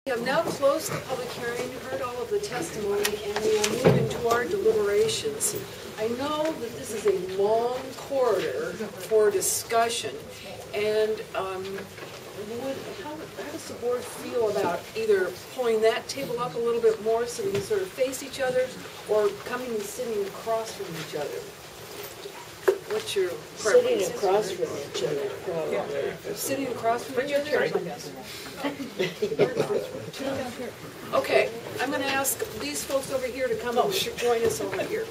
We have now closed the public hearing, heard all of the testimony, and we will move into our deliberations. I know that this is a long corridor for discussion, and how does the board feel about either pulling that table up a little bit more so we can sort of face each other, or coming and sitting across from each other? What's your preference? Sitting across from each other, probably. Yeah. Sitting across from each other? Okay, I'm going to ask these folks over here to come and join us over here.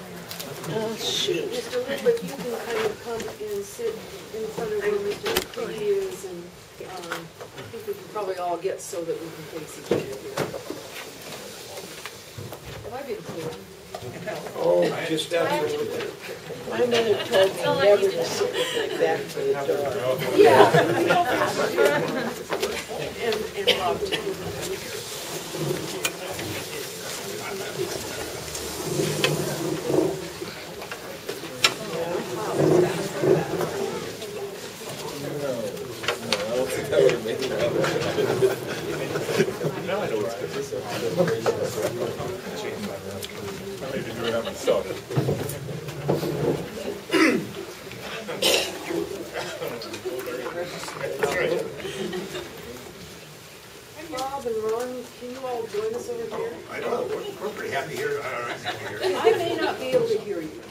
Oh, shoot. Mr. Woodruff, you can kind of come and sit in front of where Mr. McCready is, and I think we can probably all get so that we can face each other here. Have I been clear? Oh, just absolutely. My mother told me never to sit with my back to the door. Yeah. And Rob too. I don't think that would have made it happen. Now I know it's good. I need to do it out myself. Bob and Ron, can you all join us over here? I know, we're pretty happy here. I may not be able to hear you.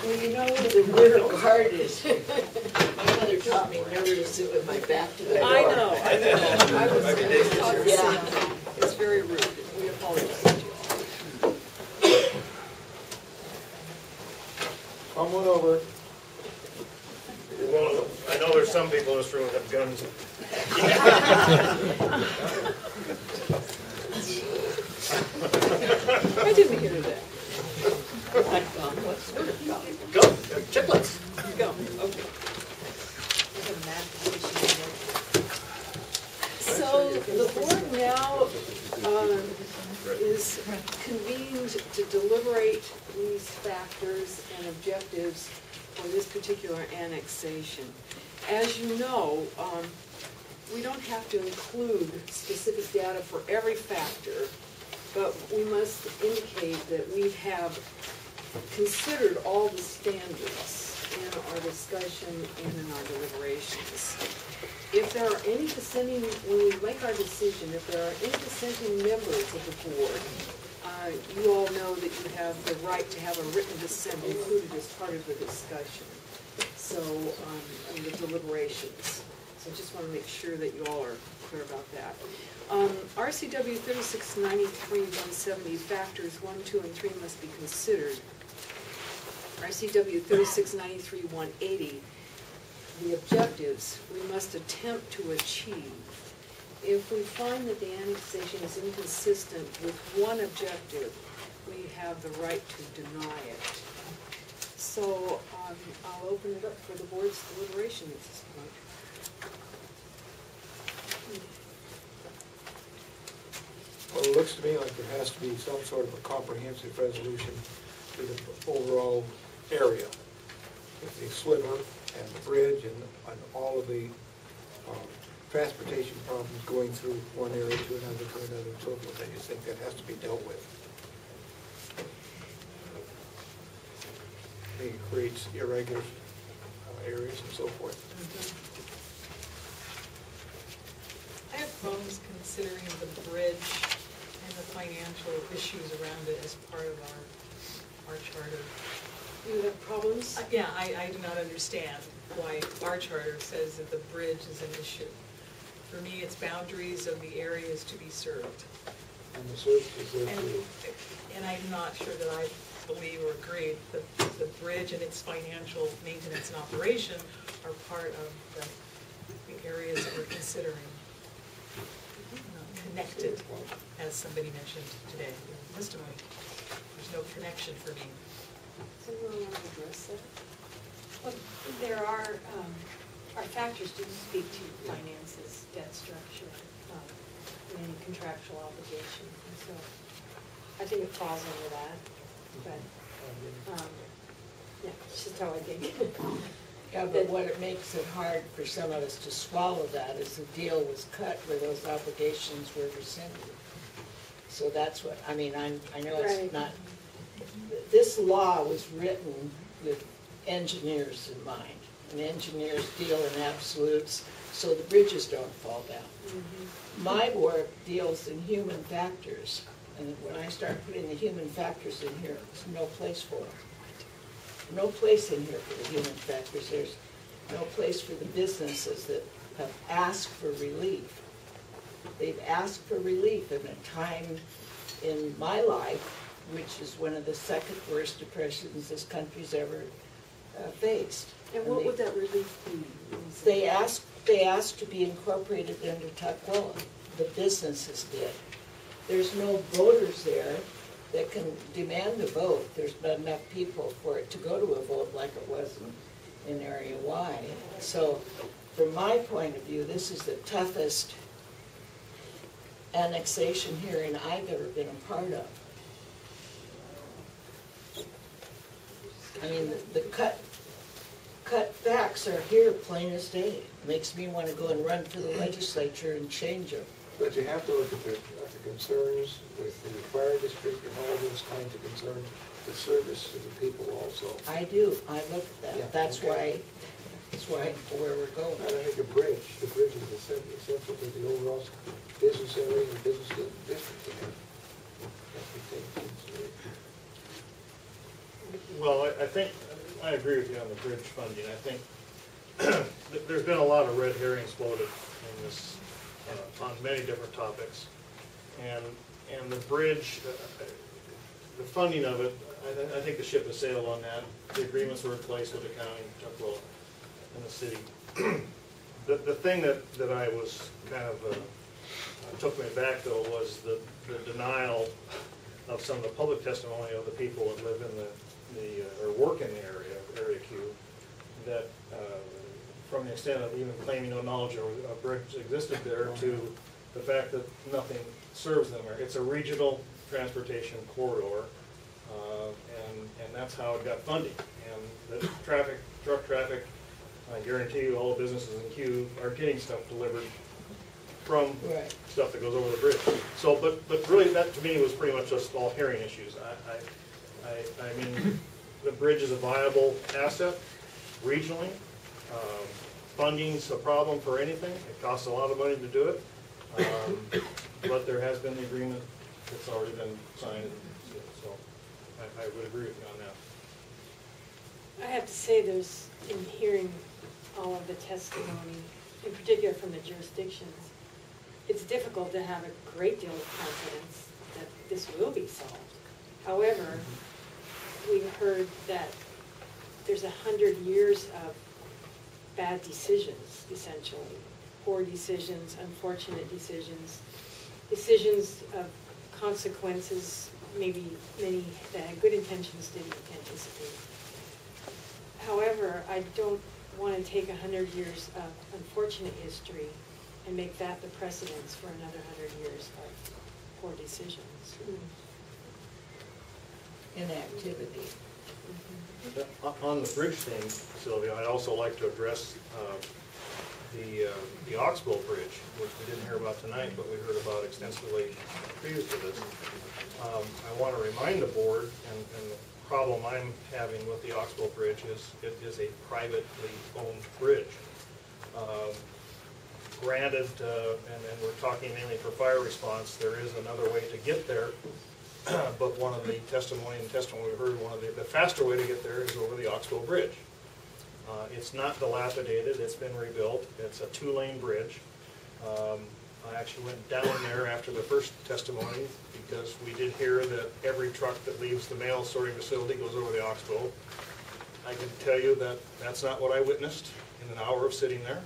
Well, you know what the word hard is. My mother taught me never to sit with my back to the door. I know. I was taught the same thing. It's very rude. We apologize to you all. Come on over. Well, I know there's some people in this room that have guns. I didn't hear that. Go, chicklets. Go. Okay. So the board now is convened to deliberate these factors and objectives for this particular annexation. As you know, we don't have to include specific data for every factor, but we must indicate that we have considered all the standards in our discussion and in our deliberations. If there are any dissenting, when we make our decision, if there are any dissenting members of the board, you all know that you have the right to have a written dissent included as part of the discussion. So, in the deliberations. So I just want to make sure that you all are clear about that. RCW 3693-170, factors 1, 2, and 3 must be considered. RCW 3693-180, the objectives we must attempt to achieve. If we find that the annexation is inconsistent with one objective, we have the right to deny it. So I'll open it up for the board's deliberation at this point. Well, it looks to me like there has to be some sort of a comprehensive resolution to the overall area. With the sliver and the bridge and all of the transportation problems going through one area to another, and so forth. I just think that has to be dealt with. I think it creates irregular areas and so forth. I have problems considering the bridge and the financial issues around it as part of our charter. You have problems? Yeah, I do not understand why our charter says that the bridge is an issue. For me, it's boundaries of the areas to be served. And the services there too. And I'm not sure that I believe or agree that the bridge and its financial maintenance and operation are part of the areas that we're considering. Connected, as somebody mentioned today in the testimony. There's no connection for me. Someone want to address that? Well, there are, our factors do speak to finances, debt structure, and any contractual obligation. And so I think it falls under that. But, yeah, it's just how I think. Yeah, but what it makes it hard for some of us to swallow that is the deal was cut where those obligations were rescinded. So that's what, I mean, I know it's Right. not, this law was written with engineers in mind. And engineers deal in absolutes, so the bridges don't fall down. My work deals in human factors. And when I start putting the human factors in here, there's no place for them. No place in here for the human factors. There's no place for the businesses that have asked for relief. They've asked for relief in a time in my life, which is one of the second worst depressions this country's ever faced. And what would that relief be? They asked to be incorporated into Tukwila. The businesses did. There's no voters there that can demand a vote. There's not enough people for it to go to a vote like it was in Area Y. So from my point of view, this is the toughest annexation hearing I've ever been a part of. I mean, the cut facts are here plain as day. Makes me want to go and run for the legislature and change them. But you have to look at the concerns with the fire district and all those kinds of concerns, the service to the people also. I do, I look at that. Yeah, That's okay. why where we're going. I think the bridge is essential to the overall business area and business district. That we take into consideration. Well, I think, I agree with you on the bridge funding. I think there's been a lot of red herrings floated in this, on many different topics. And the bridge, the funding of it, I think the ship has sailed on that. The agreements were in place with the county, Tukwila, and the city. The thing that I was kind of, took me back though was the denial of some of the public testimony of the people that live in or work in the area Q, that from the extent of even claiming no knowledge of a bridge existed there to the fact that nothing serves them. It's a regional transportation corridor, and that's how it got funding. And the truck traffic, I guarantee you all the businesses in Q are getting stuff delivered from stuff that goes over the bridge. So, but really that to me was pretty much just all hearing issues. I mean, the bridge is a viable asset regionally. Funding's a problem for anything. It costs a lot of money to do it. But there has been the agreement that's already been signed. So I would agree with you on that. I have to say, there's, in hearing all of the testimony, in particular from the jurisdictions, it's difficult to have a great deal of confidence that this will be solved. However, we've heard that there's 100 years of bad decisions, essentially. Poor decisions, unfortunate decisions, decisions of consequences maybe many that had good intentions didn't anticipate. However, I don't want to take 100 years of unfortunate history and make that the precedence for another 100 years of poor decisions. Inactivity. On the bridge thing, Sylvia, I'd also like to address the Oxbow Bridge, which we didn't hear about tonight, but we heard about extensively previous to this. I want to remind the board, and the problem I'm having with the Oxbow Bridge is it is a privately owned bridge. Granted, and we're talking mainly for fire response, there is another way to get there, but one of the testimony we heard, the faster way to get there is over the Oxbow Bridge. It's not dilapidated, it's been rebuilt, it's a 2-lane bridge. I actually went down there after the first testimony because we did hear that every truck that leaves the mail sorting facility goes over the Oxbow. I can tell you that that's not what I witnessed in an hour of sitting there.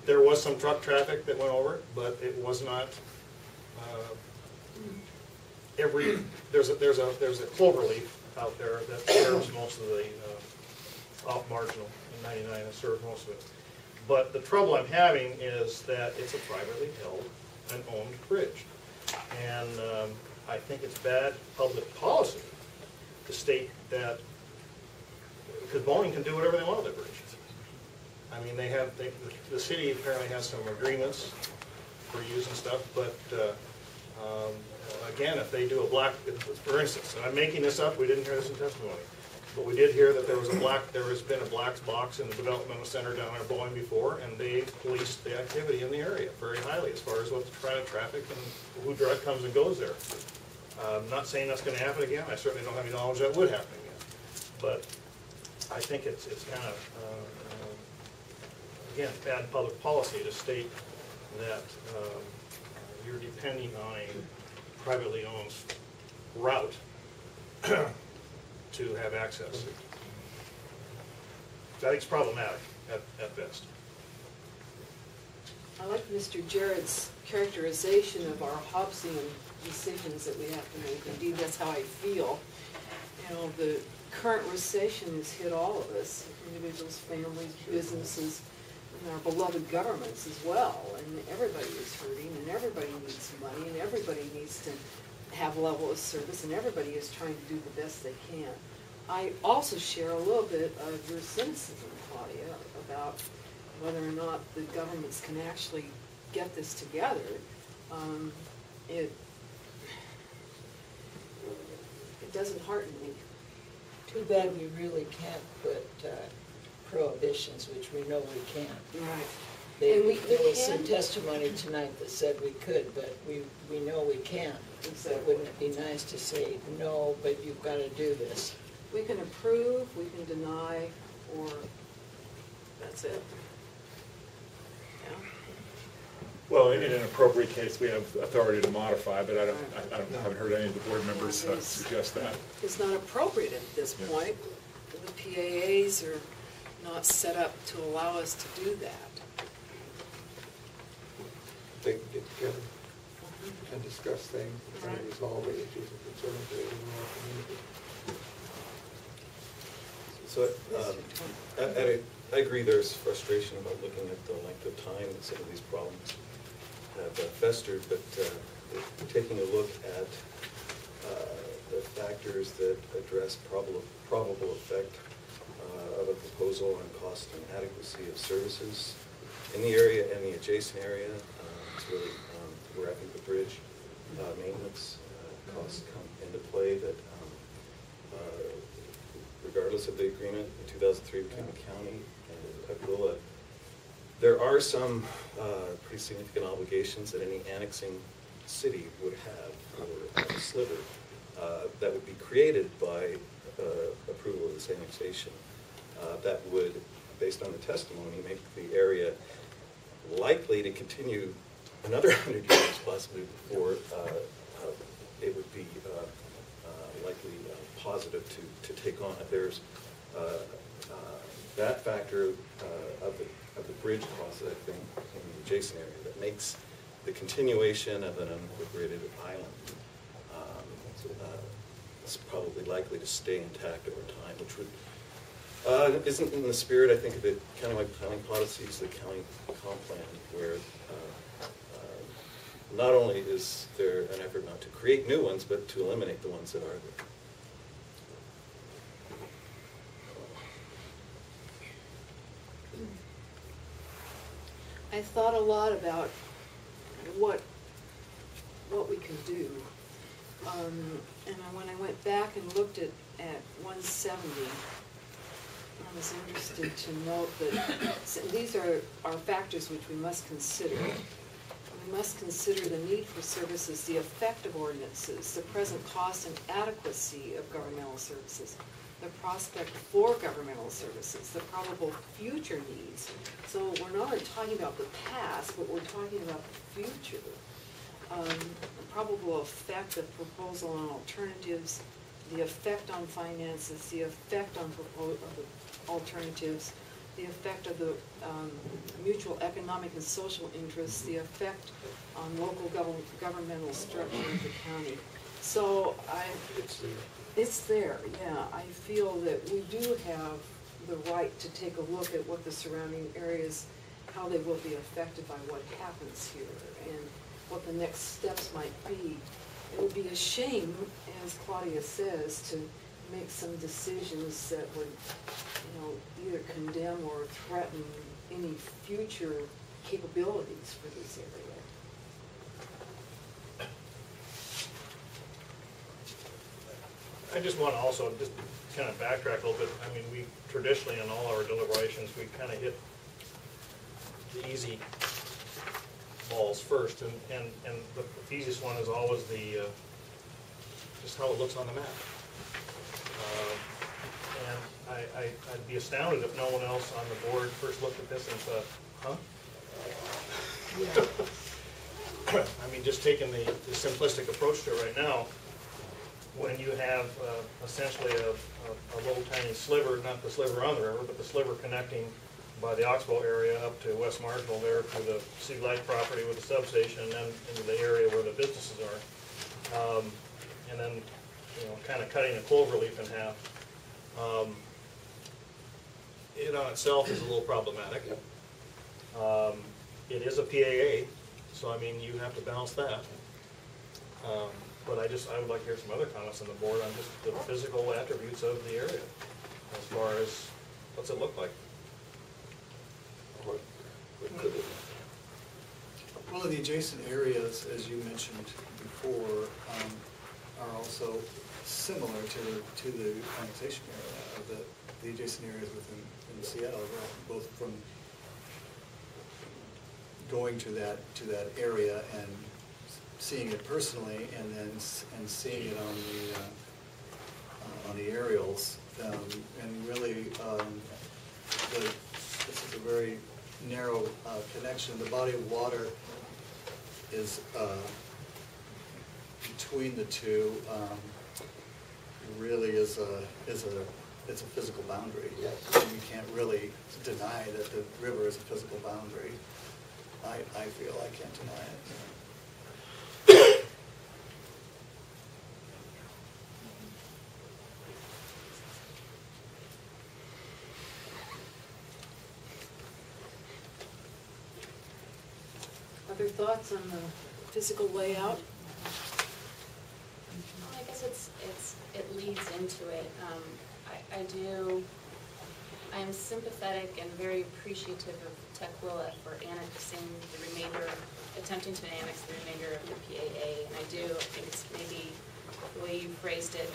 There was some truck traffic that went over it, but it was not there's a clover leaf out there that serves most of the off marginal in 99 that serves most of it. But the trouble I'm having is that it's a privately held and owned bridge. And I think it's bad public policy to state that because Boeing can do whatever they want with their bridge. I mean, the city apparently has some agreements for using stuff, but again, if they do for instance, and I'm making this up, we didn't hear this in testimony, but we did hear that there has been a black box in the developmental center down at Boeing before, and they policed the activity in the area very highly as far as what's kind of traffic and who comes and goes there. I'm not saying that's going to happen again. I certainly don't have any knowledge that would happen again, but I think it's kind of again, bad public policy to state that you're depending on a privately owned route to have access. I think it's problematic at best. I like Mr. Jarrett's characterization of our Hobbesian decisions that we have to make. Indeed, that's how I feel. You know, the current recession has hit all of us, individuals, families, businesses, and our beloved governments as well. And everybody is hurting, and everybody needs money, and everybody needs to have a level of service, and everybody is trying to do the best they can. I also share a little bit of your cynicism, Claudia, about whether or not the governments can actually get this together. It doesn't hearten me. Too bad we really can't put prohibitions, which we know we can't. Right. There And we was some can. testimony tonight that said we could, but we know we can't. So wouldn't it be nice to say, no, but you've got to do this? We can approve, we can deny, or that's it. Yeah. Well, in an appropriate case, we have authority to modify, but I haven't heard any of the board members suggest that. It's not appropriate at this Yeah. point. The PAAs are not set up to allow us to do that. They can get together and discuss things, and resolve the issues and concerns that are in our community. So I agree there's frustration about looking at the length of time that some of these problems have festered, but taking a look at the factors that address probable effect of a proposal on cost and adequacy of services in the area and the adjacent area, it's really where I think the bridge maintenance costs come into play, that regardless of the agreement in 2003 between the county and Petaluma, there are some pretty significant obligations that any annexing city would have for a sliver that would be created by approval of this annexation. That would, based on the testimony, make the area likely to continue another 100 years possibly before it would be likely positive to take on. There's that factor of the bridge cost, I think, in the adjacent area that makes the continuation of an unincorporated island is probably likely to stay intact over time, which would isn't in the spirit, I think, of the countywide planning policies, the county comp plan, where not only is there an effort not to create new ones, but to eliminate the ones that are there. I thought a lot about what we can do. And when I went back and looked at 170, I was interested to note that these are factors which we must consider. We must consider the need for services, the effect of ordinances, the present cost and adequacy of governmental services, the prospect for governmental services, the probable future needs. So we're not only talking about the past, but we're talking about the future. The probable effect of proposal on alternatives, the effect on finances, the effect on alternatives, the effect of the mutual economic and social interests, the effect on local governmental structure of the county. So it's there, yeah. I feel that we do have the right to take a look at what the surrounding areas, how they will be affected by what happens here, and what the next steps might be. It would be a shame, as Claudia says, to make some decisions that would, either condemn or threaten any future capabilities for this area. I just want to also just kind of backtrack a little bit. I mean, we traditionally in all our deliberations, we kind of hit the easy balls first, and the easiest one is always the just how it looks on the map. And I'd be astounded if no one else on the board first looked at this and thought, huh? I mean, just taking the simplistic approach to it right now, when you have essentially a little tiny sliver, not the sliver on the river, but the sliver connecting by the Oxbow area up to West Marginal there to the Sea Light property with the substation, and then into the area where the businesses are. And then, kind of cutting the clover leaf in half. It on itself is a little problematic. It is a PAA, so I mean, you have to balance that. But I would like to hear some other comments on the board on just the physical attributes of the area, as far as what's it look like. Well, the adjacent areas, as you mentioned before, are also similar to the annexation area, of the adjacent areas within Seattle, both from going to that area and seeing it personally, and seeing it on the aerials, and really, this is a very narrow connection. The body of water is between the two. Really is a physical boundary. And you can't really deny that the river is a physical boundary. I feel I can't deny it. Other thoughts on the physical layout? Well, I guess it leads into it. I am sympathetic and very appreciative of Tukwila for attempting to annex the remainder of the PAA, and I think it's maybe the way you phrased it,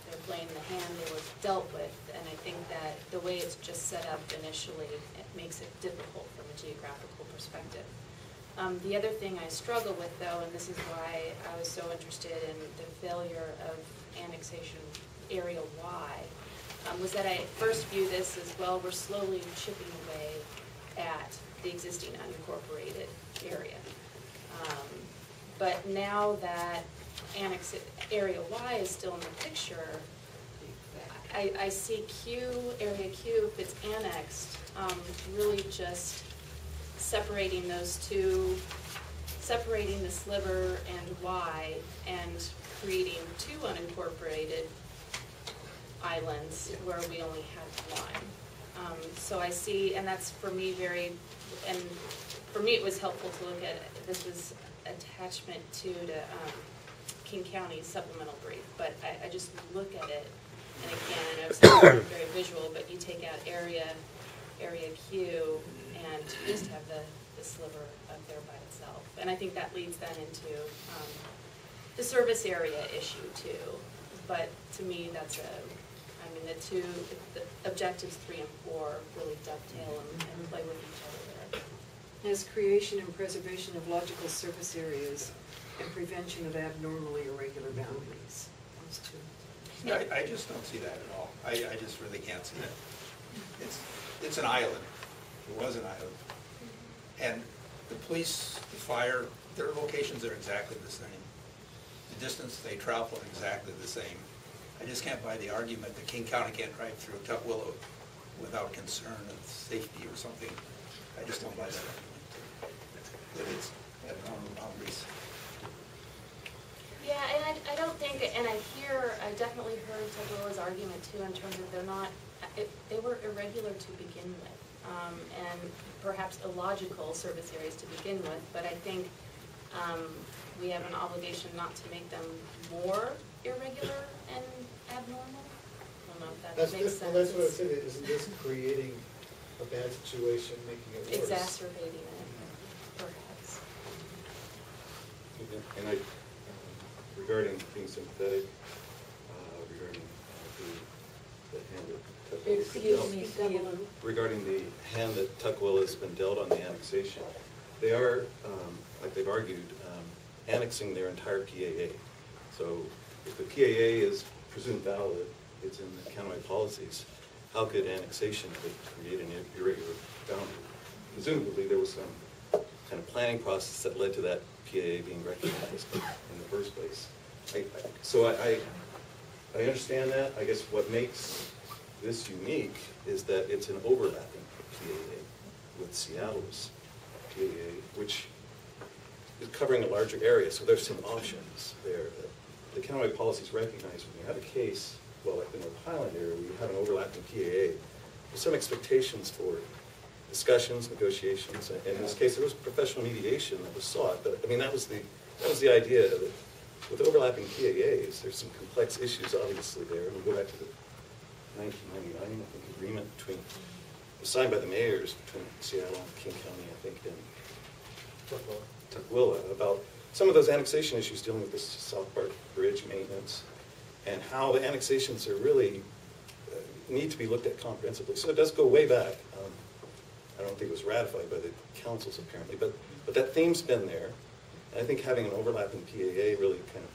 they're playing the hand they were dealt with, and I think that the way it's just set up initially, it makes it difficult from a geographical perspective. The other thing I struggle with, though, and this is why I was so interested in the failure of annexation area Y, was that I first view this as, well, we're slowly chipping away at the existing unincorporated area. But now that area Y is still in the picture, I see area Q, if it's annexed, really just separating those two, separating the sliver and Y, and creating two unincorporated islands where we only had one. So I see, and that's for me for me it was helpful to look at it. This was attachment to King County's supplemental brief, but I just look at it, and again, I know it's not very visual, but you take out area Q, and you just have the sliver up there by itself. And I think that leads then into the service area issue too. But to me, the objectives 3 and 4 really dovetail and play with each other there. As creation and preservation of logical surface areas and prevention of abnormally irregular boundaries. Those two. I just don't see that at all. I just really can't see that. It's an island. It was an island. And the police, the fire, their locations are exactly the same. The distance they travel are exactly the same. I just can't buy the argument that King County can't drive through Tukwila without concern of safety or something. I just don't buy that argument. That it's abnormal boundaries. Yeah, and I don't think, and I definitely heard Tukwila's argument too in terms of they were irregular to begin with, and perhaps illogical service areas to begin with, but I think we have an obligation not to make them more irregular and abnormal? I don't know if that That's, makes sense. well, that's what I said, isn't this creating a bad situation, making it worse? Exacerbating it, perhaps. And I, regarding being sympathetic, regarding the hand that Tuckwell has been Excuse me, dealt, Steve. regarding the hand that Tuckwell has been dealt on the annexation, they are, like they've argued, annexing their entire PAA. So if the PAA is presumed valid, it's in the countywide policies, how could annexation create an irregular boundary? Presumably, there was some kind of planning process that led to that PAA being recognized in the first place. So I understand that. I guess what makes this unique is that it's an overlapping PAA with Seattle's PAA, which is covering a larger area, so there's some options there. The countywide policies recognize when you have a case, well, like the North Highland area, where you have an overlapping PAA, there's some expectations for discussions, negotiations, and in this case, there was professional mediation that was sought, but I mean, that was the idea of it. With overlapping PAAs, there's some complex issues obviously there, and we go back to the 1999, I think, agreement between, signed by the mayors between Seattle and King County, I think, and Tukwila, about some of those annexation issues dealing with the South Park Bridge maintenance, and how the annexations are really, need to be looked at comprehensively. So it does go way back. I don't think it was ratified by the councils apparently, but that theme's been there. And I think having an overlapping PAA really kind of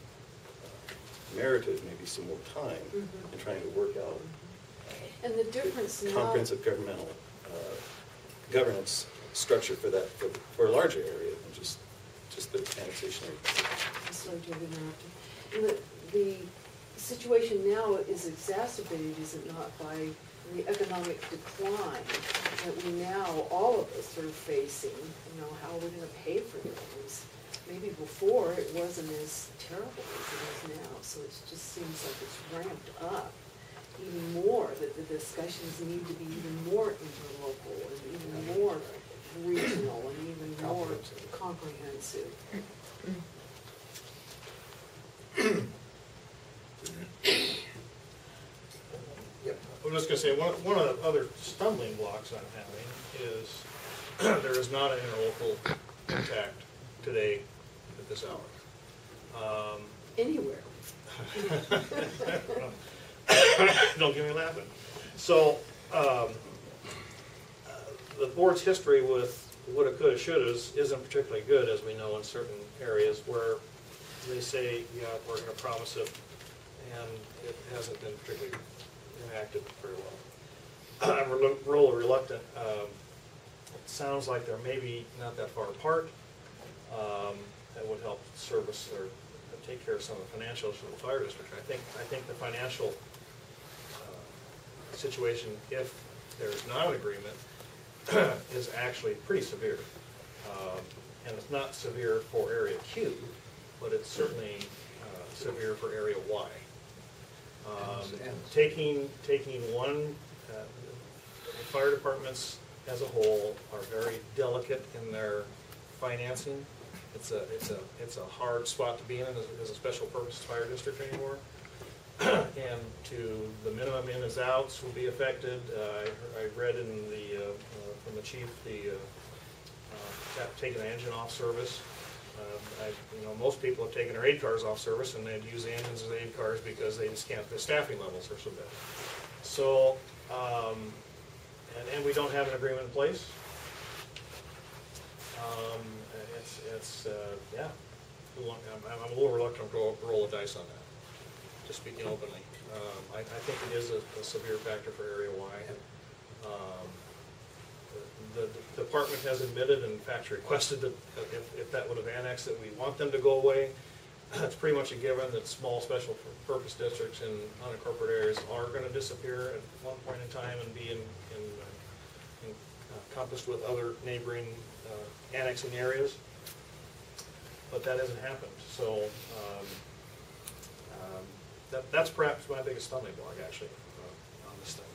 merited maybe some more time in trying to work out And the difference now. comprehensive governmental governance structure for that, for a larger area than just the annexation area. Sorry to have interrupted. And the situation now is exacerbated, is it not, by the economic decline that we now, all of us are facing. You know, how are we gonna pay for things? Maybe before it wasn't as terrible as it is now, so it just seems like it's ramped up even more, that the discussions need to be even more interlocal and even more regional and even more comprehensive. I'm just gonna say, one of the other stumbling blocks I'm having is there is not an interlocal contact today at this hour. Anywhere. Don't get me laughing. So, the board's history with woulda, coulda, shouldas isn't particularly good, as we know, in certain areas where they say, yeah, we're gonna promise it, and it hasn't been particularly enacted very well. I'm a little reluctant. It sounds like they're maybe not that far apart. That would help service or take care of some of the financials for the fire district. I think the financial situation, if there's not an agreement, is actually pretty severe. And it's not severe for Area Q, but it's certainly severe for Area Y. Taking one, fire departments as a whole are very delicate in their financing. It's a hard spot to be in as a special purpose fire district anymore. And to the minimum in and outs will be affected. I read in the from the chief taking the engine off service. Most people have taken their aid cars off service and they'd use the engines as aid cars because they just can't. The staffing levels are so bad. So, and we don't have an agreement in place. Yeah. I'm a little reluctant to roll a dice on that, just speaking openly. I think it is a severe factor for Area Y. The department has admitted, and in fact requested that if that would have annexed it, we want them to go away. It's pretty much a given that small special purpose districts in unincorporated areas are going to disappear at one point in time and be encompassed with other neighboring annexing areas. But that hasn't happened. So that's perhaps my biggest stumbling block, actually, on this thing.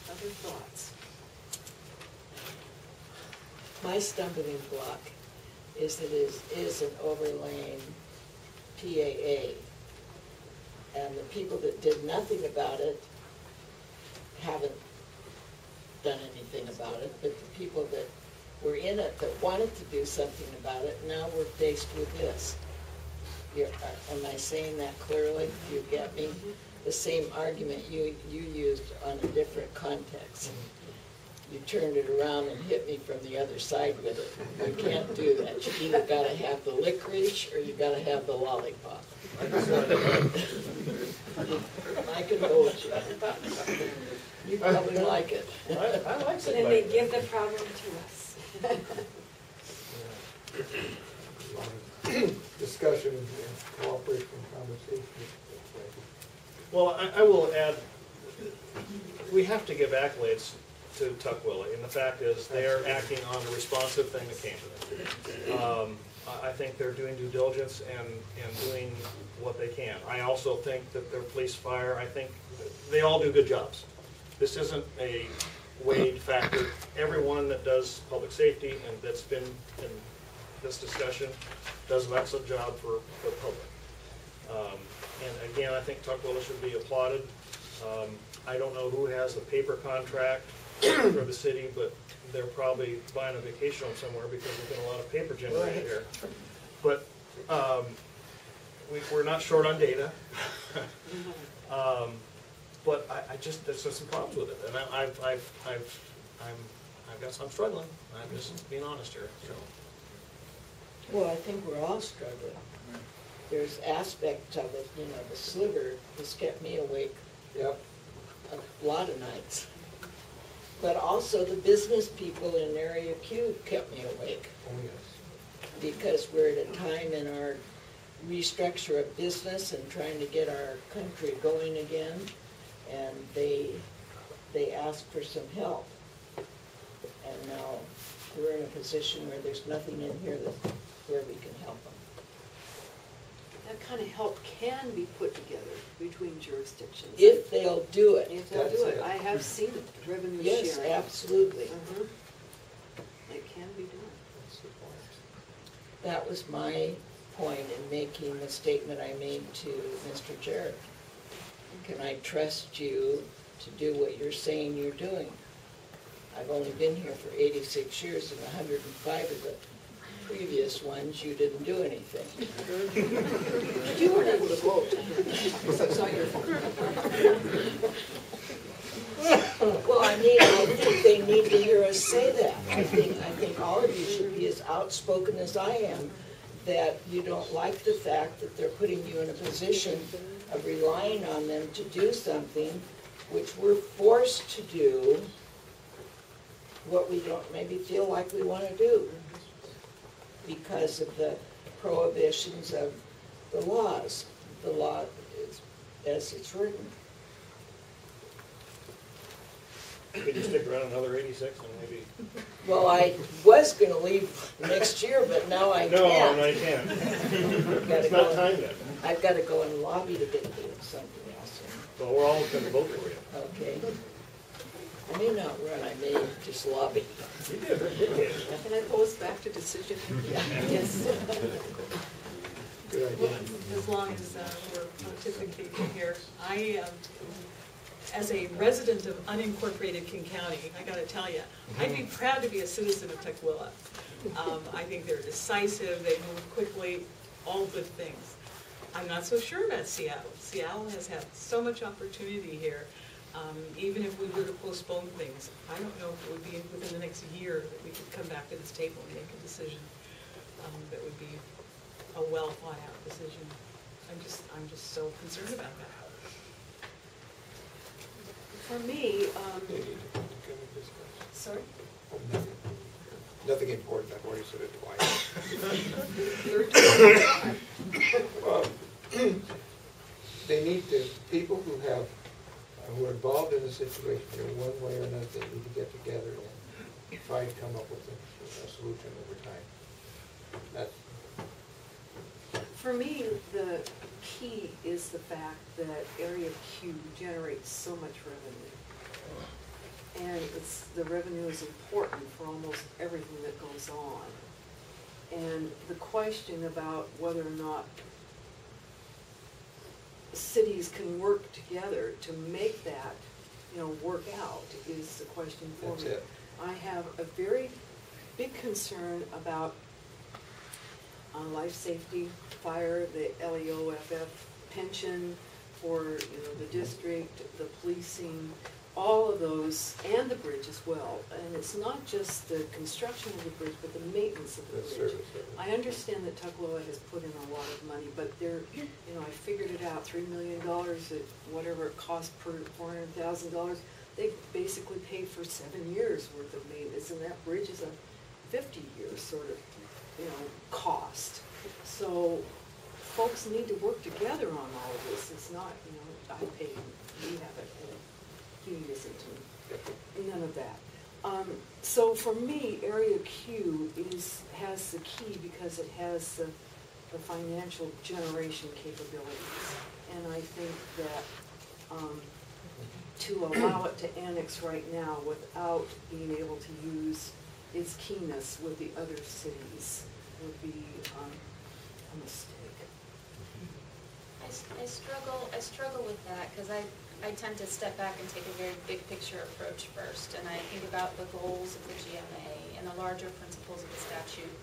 Other thoughts? my stumbling block is that it is an overlaying PAA. And the people that did nothing about it haven't done anything about it, but the people that were in it that wanted to do something about it, now we're faced with this. Am I saying that clearly? Do you get me? The same argument you used on a different context. You turned it around and hit me from the other side with it. You can't do that. You either gotta have the licorice or you gotta have the lollipop. I can hold you. You probably like it. I like it. And they give the problem to us. Discussion and cooperation and conversation. Well, I will add, we have to give accolades to Tukwila, and the fact is, they're acting on the responsive thing that came to them. I think they're doing due diligence and doing what they can. I also think that their police, fire, I think they all do good jobs. This isn't a weighed factor. Everyone that does public safety and that's been in this discussion does an excellent job for the public. And again, I think Tukwila should be applauded. I don't know who has a paper contract for the city, but they're probably buying a vacation home somewhere because there's been a lot of paper generated here. But we're not short on data. But I just, there's some problems with it, and I'm struggling. I'm just being honest here. So. Well, I think we're all struggling. There's aspects of it, the sliver has kept me awake a lot of nights. But also the business people in Area Q kept me awake. Oh, yes. Because we're at a time in our restructure of business and trying to get our country going again. And they asked for some help. And now we're in a position where there's nothing in here where we can help them. That kind of help can be put together between jurisdictions. If they'll do it. If they'll do it. I have seen it, revenue sharing. Yes, absolutely. It can be done. That was my point in making the statement I made to Mr. Jarrett. Can I trust you to do what you're saying you're doing? I've only been here for 86 years, and 105 of the previous ones, you didn't do anything. But you weren't able to vote. That's not your fault. Well, I think they need to hear us say that. I think all of you should be as outspoken as I am, that you don't like the fact that they're putting you in a position of relying on them to do something which we're forced to do what we don't maybe feel like we want to do because of the prohibitions of the laws. The law is as it's written. Could you stick around another 86 and maybe? Well, I was going to leave next year, but now I can't. No, I can't. It's not time yet. I've got to go and lobby to get something else. Well, we're all going to vote for you. Okay. I may not run, I may just lobby. You did, didn't you? Can I pose back to decision? Yes. Good idea. As long as we're pontificating here, as a resident of unincorporated King County, I gotta tell you, I'd be proud to be a citizen of Tukwila. I think they're decisive, they move quickly, all good things. I'm not so sure about Seattle. Seattle has had so much opportunity here. Even if we were to postpone things, I don't know if it would be within the next year that we could come back to this table and make a decision that would be a well thought out decision. I'm just so concerned about that. For me, sorry? Nothing important, I've already said it twice. They need to, people who are involved in the situation in one way or another, they need to get together and try to come up with a solution over time. That's, for me, the key is the fact that Area Q generates so much revenue. and the revenue is important for almost everything that goes on. And the question about whether or not cities can work together to make that, work out is the question for me. That's it. I have a very big concern about life safety, fire, the LEOFF pension for, the district, the policing, all of those, and the bridge as well. And it's not just the construction of the bridge, but the maintenance of the The bridge. service of it. I understand that Tukwila has put in a lot of money, but they're, I figured it out, $3 million at whatever it costs per $400,000. They basically paid for 7 years worth of maintenance, and that bridge is a 50-year sort of, cost. So folks need to work together on all of this. It's not, I pay, we have it, and he isn't, none of that. So for me, Area Q has the key because it has the financial generation capabilities. And I think that to allow it to annex right now without being able to use its keenness with the other cities would be a mistake. I struggle with that because I tend to step back and take a very big picture approach first, and I think about the goals of the GMA and the larger principles of the statute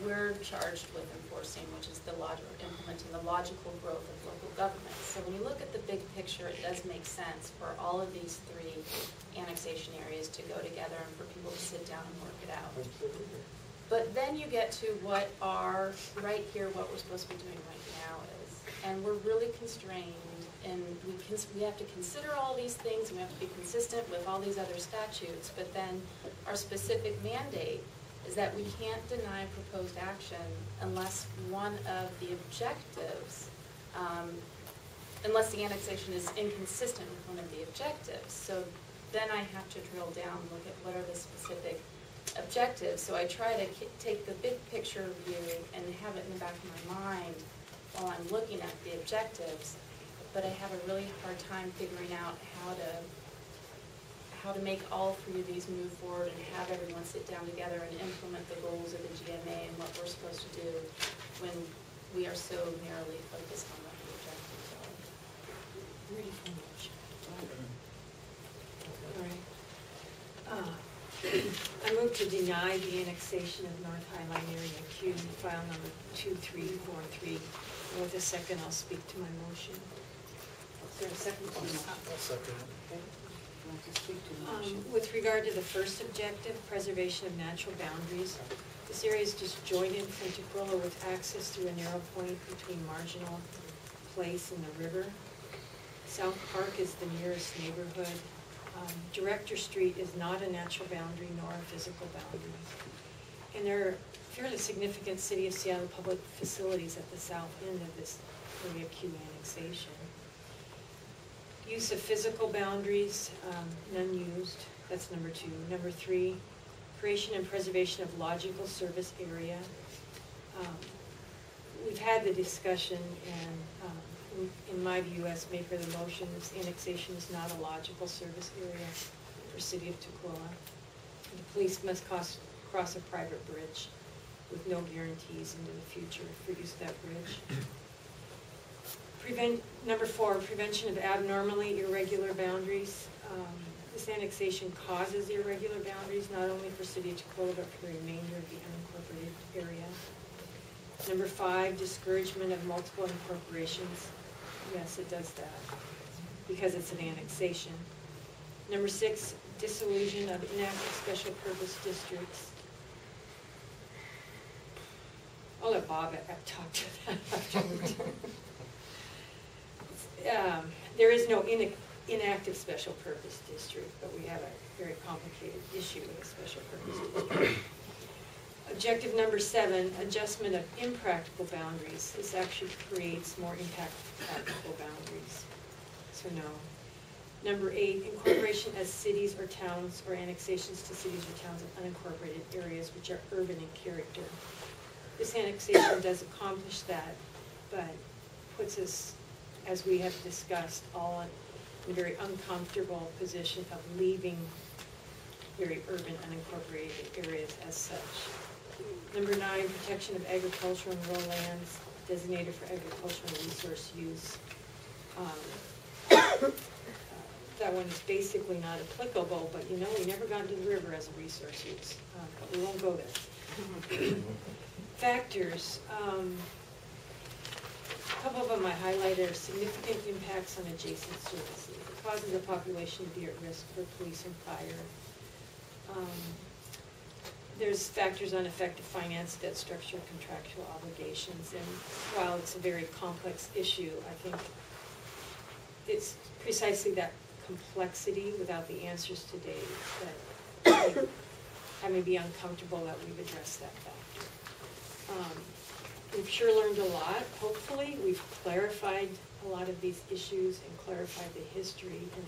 we're charged with enforcing, which is implementing the logical growth of local government. So when you look at the big picture, it does make sense for all of these 3 annexation areas to go together and for people to sit down and work it out. But then you get to what right here, what we're supposed to be doing right now is, and we're really constrained, and we have to consider all these things, and we have to be consistent with all these other statutes, but then our specific mandate is that we can't deny proposed action unless one of the objectives, unless the annexation is inconsistent with one of the objectives. So then I have to drill down and look at what are the specific objectives. So I try to take the big picture view and have it in the back of my mind while I'm looking at the objectives, but I have a really hard time figuring out how to make all 3 of these move forward and have everyone sit down together and implement the goals of the GMA and what we're supposed to do when we are so narrowly focused on what the objectives are. Ready for motion. All right. I move to deny the annexation of North Highline Area Q, file number 2343. And with a second, I'll speak to my motion. Is there a second? I'll second it. Okay. You want to speak to the motion? With regard to the first objective, preservation of natural boundaries, this area is disjointed from Tukwila with access through a narrow point between Marginal Place and the river. South Park is the nearest neighborhood. Director Street is not a natural boundary nor a physical boundary. And there are fairly significant City of Seattle public facilities at the south end of this Area Q annexation. Use of physical boundaries, none used, that's number 2. Number 3, creation and preservation of logical service area. We've had the discussion, and in my view, as maker of the motion, this annexation is not a logical service area for City of Tukwila. The police must cross a private bridge with no guarantees into the future for use of that bridge. Number 4, prevention of abnormally irregular boundaries. This annexation causes irregular boundaries, not only for City of Tukwila, but for the remainder of the unincorporated area. Number 5, discouragement of multiple incorporations. Yes, it does that, because it's an annexation. Number 6, dissolution of inactive special purpose districts. I'll let Bob talk to that afterwards. There is no inactive special purpose district, but we have a very complicated issue with a special purpose district. Objective number 7, adjustment of impractical boundaries. This actually creates more practical boundaries, so no. Number 8, incorporation as cities or towns or annexations to cities or towns of unincorporated areas which are urban in character. This annexation does accomplish that, but puts us, as we have discussed, all in a very uncomfortable position of leaving very urban, unincorporated areas as such. Number 9, protection of agricultural and rural lands designated for agricultural and resource use. That one is basically not applicable, but you know, we never got into the river as a resource use, but we won't go there. Factors, a couple of them I highlighted are significant impacts on adjacent services. It causes the population to be at risk for police and fire. There's factors on effective finance, debt structure, contractual obligations, and while it's a very complex issue, I think it's precisely that complexity without the answers today that I may be uncomfortable that we've addressed that factor. We've sure learned a lot, hopefully. We've clarified a lot of these issues and clarified the history and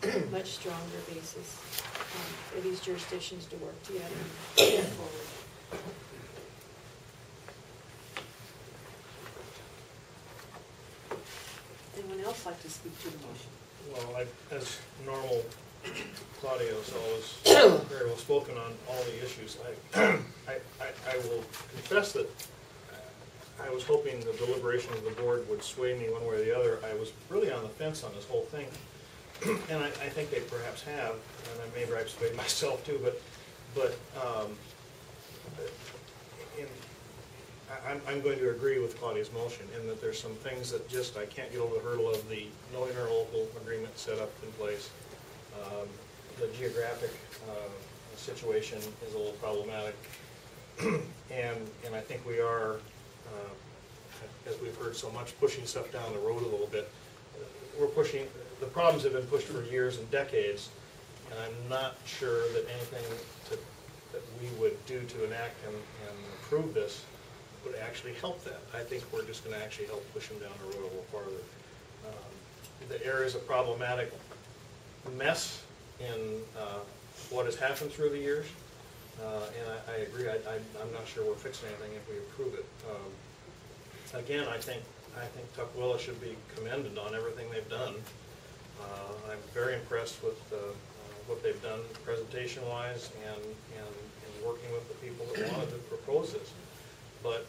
have a much stronger basis for these jurisdictions to work together and move forward. Anyone else like to speak to the motion? Well, as normal, Claudio's always very well spoken on all the issues. I will confess that I was hoping the deliberations of the board would sway me one way or the other. I was really on the fence on this whole thing, and I think they perhaps have, and maybe I've swayed myself too, but I'm going to agree with Claudia's motion in that there's some things that just I can't get over the hurdle of the no interlocal agreement set up in place. The geographic situation is a little problematic, and I think we are, as we've heard so much, pushing stuff down the road a little bit. We're pushing, the problems have been pushed for years and decades, and I'm not sure that anything that we would do to enact and improve this would actually help that. I think we're just going to actually help push them down the road a little farther. The areas of problematic mess in what has happened through the years, and I agree, I'm not sure we're fixing anything if we approve it. Again, I think Tukwila should be commended on everything they've done. I'm very impressed with what they've done presentation-wise and working with the people that wanted to propose this. But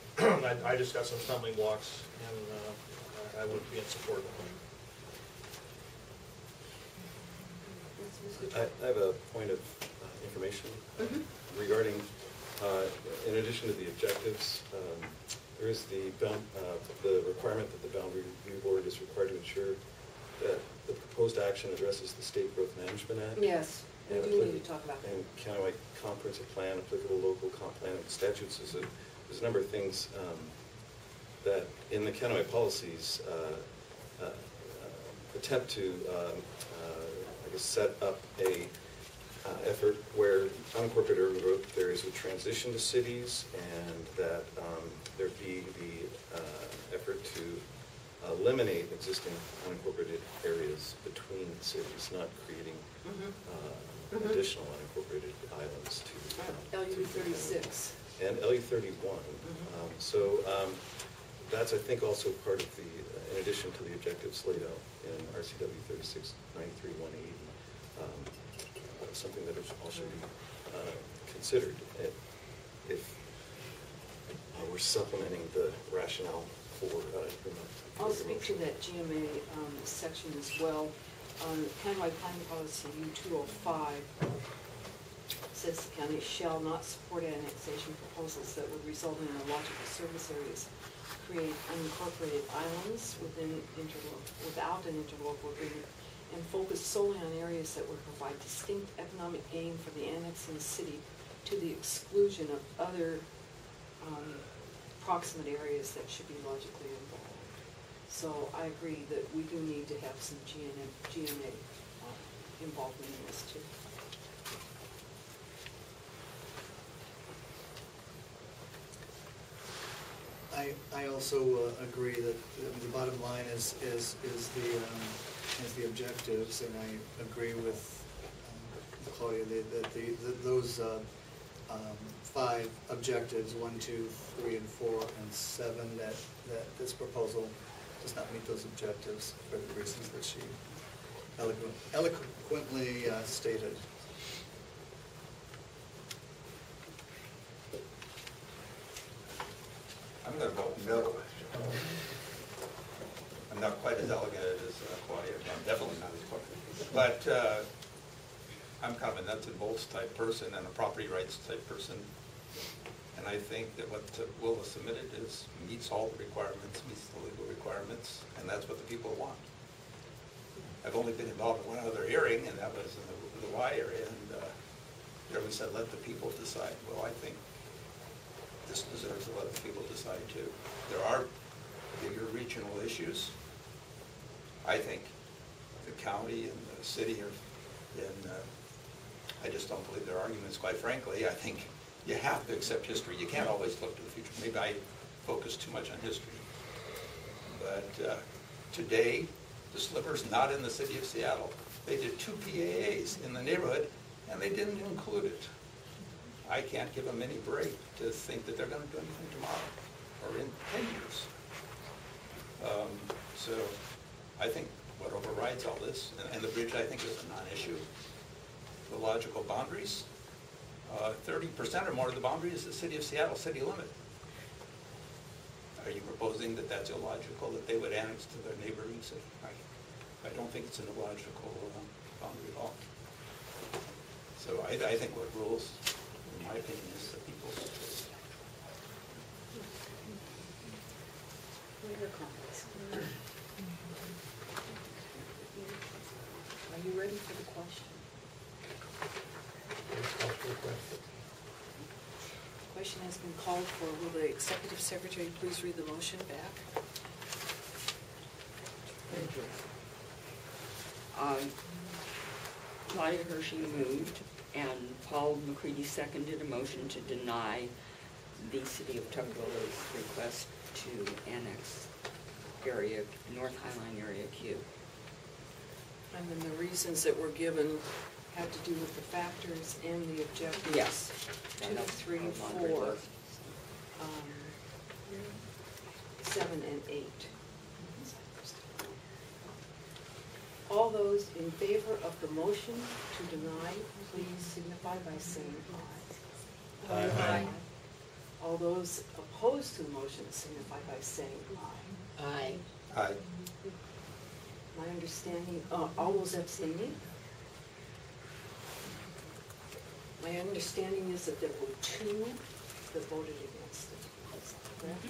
I just got some stumbling blocks, and I would be in support of them. I have a point of information regarding, in addition to the objectives, there is the requirement that the Boundary Review Board is required to ensure that the proposed action addresses the State Growth Management Act. Yes, we do need to talk about that. And countywide comprehensive plan, applicable local comp plan, statutes. There's a number of things that in the countywide policies attempt to, I guess, set up a effort where unincorporated urban growth areas would transition to cities, and that there be the effort to eliminate existing unincorporated areas between cities, not creating additional unincorporated islands to LU 36. and LU 31. So that's, I think, also part of the, in addition to the objectives laid out in RCW 3693-180, something that also be considered if we're supplementing the rationale for I'll speak to that GMA section as well. Countywide Planning Policy U205 says the county shall not support annexation proposals that would result in illogical service areas, create unincorporated islands without an interlocal agreement, and focus solely on areas that would provide distinct economic gain for the annexing city to the exclusion of other proximate areas that should be logically involved. So I agree that we do need to have some GMA involvement in this too. I also agree that the bottom line is the objectives, and I agree with Claudia that those 5 objectives, 1, 2, 3, and 4, and 7, that this proposal does not meet those objectives for the reasons that she eloquently stated. No. I'm not quite as elegant as Claudia, I'm definitely not as quick. But I'm kind of a nuts and bolts type person and a property rights type person. And I think that what Willa submitted meets all the requirements, meets the legal requirements, and that's what the people want. I've only been involved in one other hearing, and that was in the Y area, and there we said, let the people decide. Well, I think this deserves to let the people decide too. There are bigger regional issues. I think the county and the city are, and I just don't believe their arguments, quite frankly. I think you have to accept history. You can't always look to the future. Maybe I focus too much on history. But today, the Sliver's not in the city of Seattle. They did 2 PAAs in the neighborhood, and they didn't include it. I can't give them any break to think that they're going to do anything tomorrow or in 10 years. So I think what overrides all this, and the bridge I think is a non-issue, the logical boundaries, 30% or more of the boundary is the city of Seattle city limit. Are you proposing that that's illogical, that they would annex to their neighboring city? I don't think it's an illogical boundary at all. So I think what rules, in my opinion, is the people's choice. What are your comments? Are you ready for the question? The question has been called for. Will the executive secretary please read the motion back? Thank you. Claudia Hershey moved, and Paul McCready seconded a motion to deny the city of Tuckahoe's request to annex area, North Highline Area Q. And then the reasons that were given had to do with the factors and the objectives. Yes. 2, 3, 4, 7, and 8. All those in favor of the motion to deny, please signify by saying aye. Aye. All those opposed to the motion signify by saying aye. Aye. Aye. My understanding, all those abstaining? My understanding is that there were 2 that voted against it. Correct?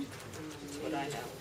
That's what I have.